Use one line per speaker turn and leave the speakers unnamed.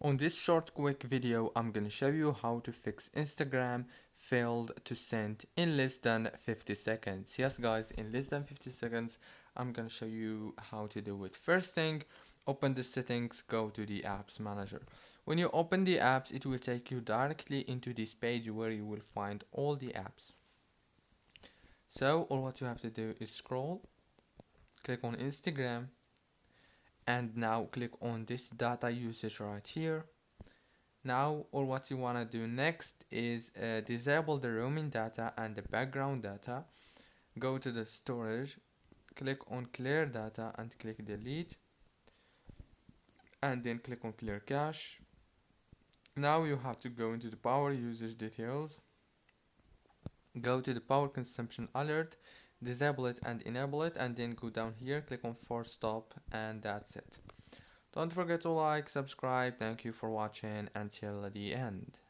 On this short quick video, I'm gonna show you how to fix Instagram failed to send in less than 50 seconds. Yes guys, in less than 50 seconds, I'm gonna show you how to do it. First thing, open the settings, go to the apps manager. When you open the apps, it will take you directly into this page where you will find all the apps. So all what you have to do is scroll, click on Instagram, and now click on this data usage right here. Now, or what you want to do next is disable the roaming data and the background data. Go to the storage, click on clear data and click delete, and then click on clear cache. Now you have to go into the power usage details, go to the power consumption alert, disable it and enable it, and then go down here, click on force stop, and that's it. Don't forget to like, subscribe. Thank you for watching until the end.